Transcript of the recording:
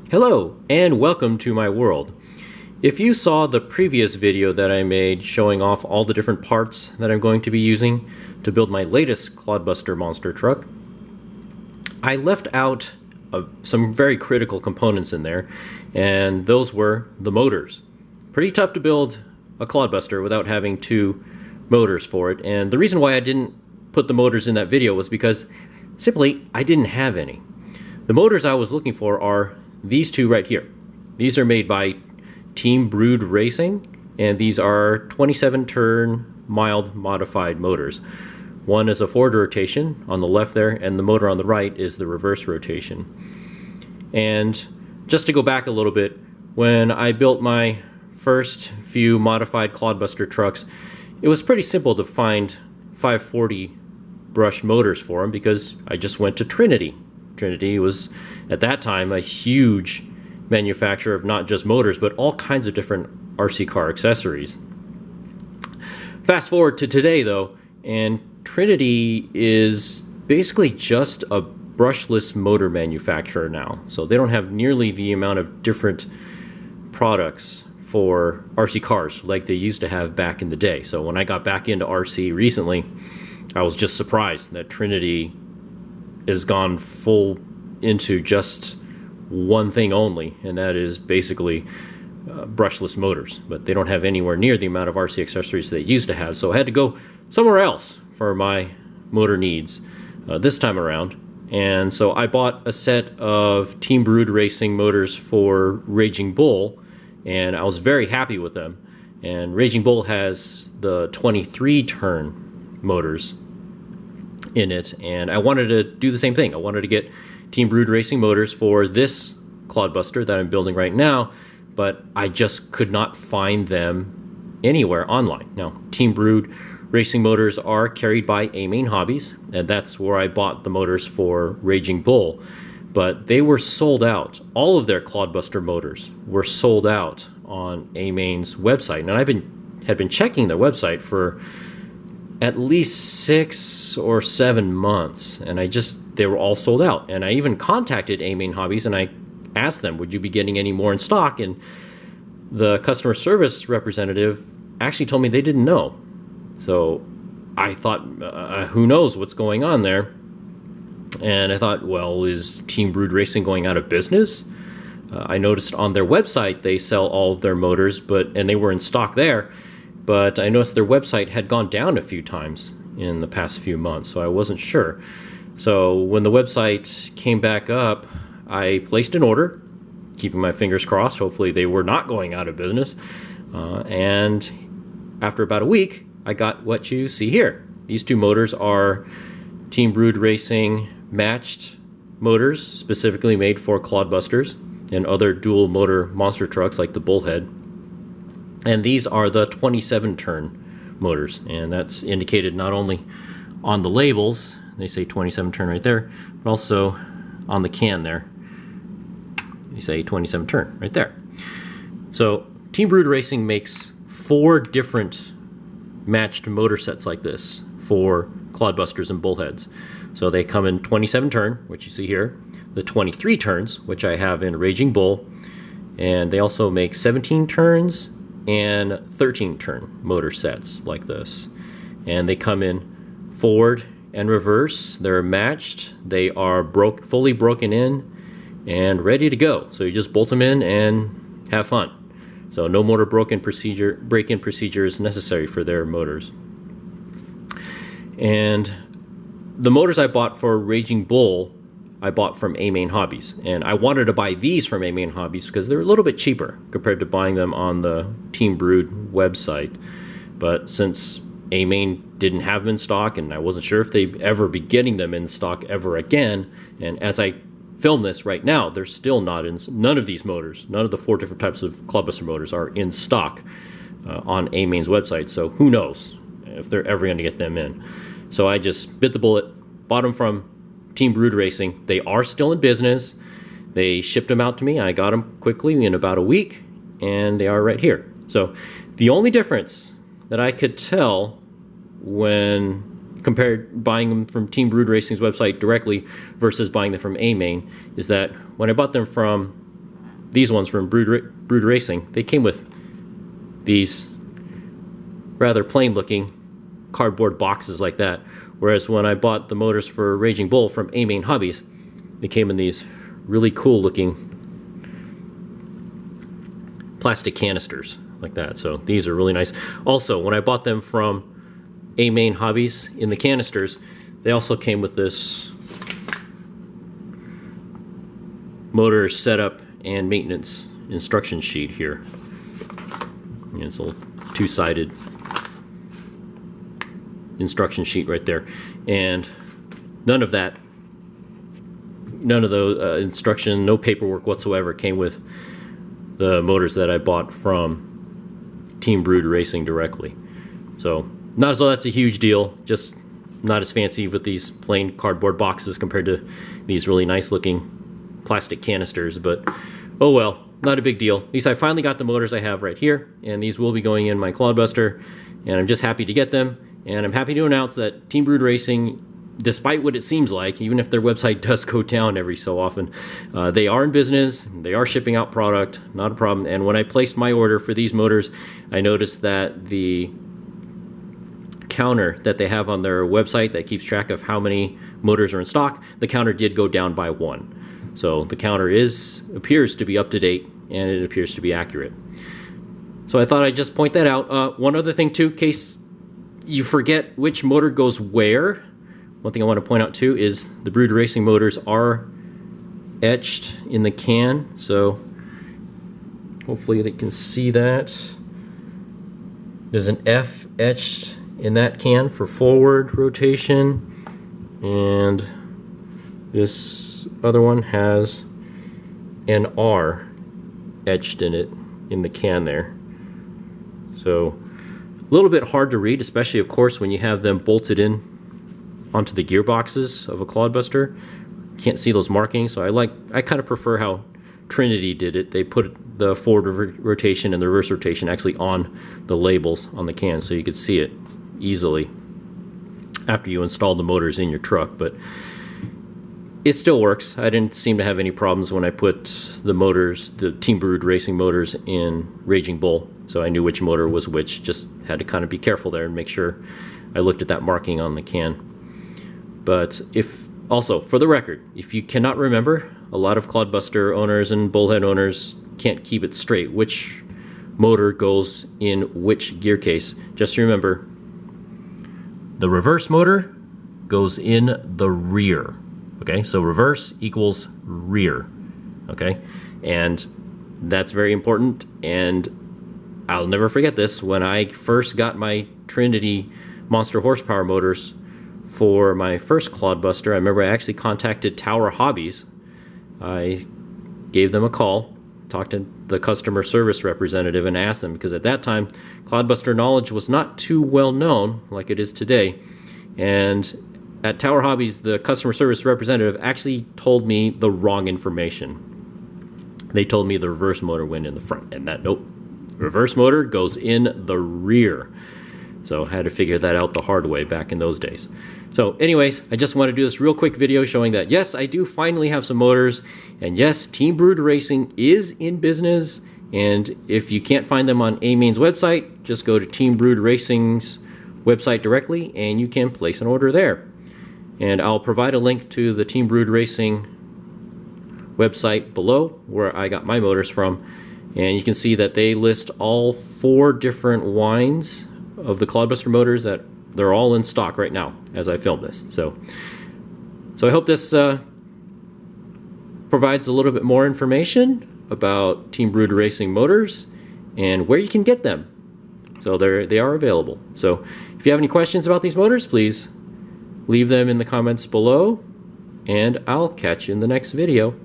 Hello and welcome to my world. If you saw the previous video that I made showing off all the different parts that I'm going to be using to build my latest Clodbuster monster truck, I left out some very critical components in there, and those were the motors. Pretty tough to build a Clodbuster without having two motors for it, and the reason why I didn't put the motors in that video was because simply I didn't have any. The motors I was looking for are these two right here. These are made by Team Brood Racing, and these are 27-turn mild modified motors. One is a forward rotation on the left there, and the motor on the right is the reverse rotation. And just to go back a little bit, when I built my first few modified Clodbuster trucks, it was pretty simple to find 540 brushed motors for them because I just went to Trinity. Trinity was, at that time, a huge manufacturer of not just motors, but all kinds of different RC car accessories. Fast forward to today, though, and Trinity is basically just a brushless motor manufacturer now. So they don't have nearly the amount of different products for RC cars like they used to have back in the day. So when I got back into RC recently, I was just surprised that Trinity has gone full into just one thing only, and that is basically brushless motors. But they don't have anywhere near the amount of RC accessories they used to have, so I had to go somewhere else for my motor needs this time around. And so I bought a set of Team Brood Racing motors for Raging Bull, and I was very happy with them. And Raging Bull has the 23-turn motors in it, and I wanted to do the same thing. I wanted to get Team Brood Racing motors for this Clodbuster that I'm building right now, but I just could not find them anywhere online. Now, Team Brood Racing motors are carried by A-Main Hobbies, and that's where I bought the motors for Raging Bull, but they were sold out. All of their Clodbuster motors were sold out on A-Main's website, and had been checking their website for at least 6 or 7 months, and they were all sold out. And I even contacted A-Main Hobbies and I asked them, would you be getting any more in stock? And the customer service representative actually told me they didn't know. So I thought, who knows what's going on there? And I thought, well, is Team Brood Racing going out of business? I noticed on their website they sell all of their motors, and they were in stock there. But I noticed their website had gone down a few times in the past few months, so I wasn't sure. So when the website came back up, I placed an order, keeping my fingers crossed. Hopefully they were not going out of business. And after about a week, I got what you see here. These two motors are Team Brood Racing matched motors, specifically made for Clodbusters and other dual motor monster trucks like the Bullhead. And these are the 27-turn motors, and that's indicated not only on the labels, they say 27-turn right there, but also on the can there, they say 27-turn right there. So Team Brood Racing makes 4 different matched motor sets like this for Clodbusters and Bullheads. So they come in 27-turn, which you see here, the 23 turns, which I have in Raging Bull, and they also make 17 turns and 13-turn motor sets like this. And they come in forward and reverse. They're matched. They are fully broken in and ready to go. So you just bolt them in and have fun. So no motor break-in procedure is necessary for their motors. And the motors I bought for Raging Bull, I bought from A-Main Hobbies, and I wanted to buy these from A-Main Hobbies because they're a little bit cheaper compared to buying them on the Team Brood website. But since A-Main didn't have them in stock, and I wasn't sure if they'd ever be getting them in stock ever again, and as I film this right now, they're still not in. None of these motors, none of the 4 different types of Clodbuster motors are in stock on A-Main's website. So who knows if they're ever going to get them in. So I just bit the bullet, bought them from Team Brood Racing. They are still in business. They shipped them out to me. I got them quickly in about a week, and they are right here. So the only difference that I could tell when compared buying them from Team Brood Racing's website directly versus buying them from A-Main is that when I bought them from these ones from Brood Racing, they came with these rather plain looking cardboard boxes like that, whereas when I bought the motors for Raging Bull from A-Main Hobbies, they came in these really cool looking plastic canisters like that. So these are really nice. Also, when I bought them from A-Main Hobbies in the canisters, they also came with this motor setup and maintenance instruction sheet here. And it's a little two-sided instruction sheet right there, and none of those instruction, no paperwork whatsoever came with the motors that I bought from Team Brood Racing directly. So not as though that's a huge deal, just not as fancy with these plain cardboard boxes compared to these really nice looking plastic canisters, but oh well, not a big deal. At least I finally got the motors I have right here, and these will be going in my Clodbuster, and I'm just happy to get them. And I'm happy to announce that Team Brood Racing, despite what it seems like, even if their website does go down every so often, they are in business, they are shipping out product, not a problem. And when I placed my order for these motors, I noticed that the counter that they have on their website that keeps track of how many motors are in stock, the counter did go down by 1. So the counter appears to be up to date, and it appears to be accurate. So I thought I'd just point that out. One other thing too, in case you forget which motor goes where, one thing I want to point out too is the Brood Racing motors are etched in the can, so hopefully they can see that. There's an F etched in that can for forward rotation, and this other one has an R etched in it in the can there. So a little bit hard to read, especially of course when you have them bolted in onto the gearboxes of a Clodbuster. Can't see those markings, so I kind of prefer how Trinity did it. They put the forward rotation and the reverse rotation actually on the labels on the can, so you could see it easily after you install the motors in your truck. But it still works. I didn't seem to have any problems when I put the motors, the Team Brood Racing motors, in Raging Bull, so I knew which motor was which. Just had to kind of be careful there and make sure I looked at that marking on the can. But also, for the record, if you cannot remember, a lot of Clodbuster owners and Bullhead owners can't keep it straight which motor goes in which gear case. Just remember, the reverse motor goes in the rear. Okay, so reverse equals rear. Okay, and that's very important, and I'll never forget this. When I first got my Trinity monster horsepower motors for my first Clodbuster, I remember I actually contacted Tower Hobbies. I gave them a call, talked to the customer service representative, and asked them, because at that time Clodbuster knowledge was not too well known like it is today. And at Tower Hobbies, the customer service representative actually told me the wrong information. They told me the reverse motor went in the front, and that, nope, reverse motor goes in the rear. So I had to figure that out the hard way back in those days. So anyways, I just want to do this real quick video showing that yes, I do finally have some motors, and yes, Team Brood Racing is in business. And if you can't find them on A-Main's website, just go to Team Brood Racing's website directly and you can place an order there. And I'll provide a link to the Team Brood Racing website below where I got my motors from, and you can see that they list all 4 different wines of the Clodbuster motors that they're all in stock right now as I film this. So I hope this provides a little bit more information about Team Brood Racing motors and where you can get them. So they are available. So if you have any questions about these motors, please leave them in the comments below, and I'll catch you in the next video.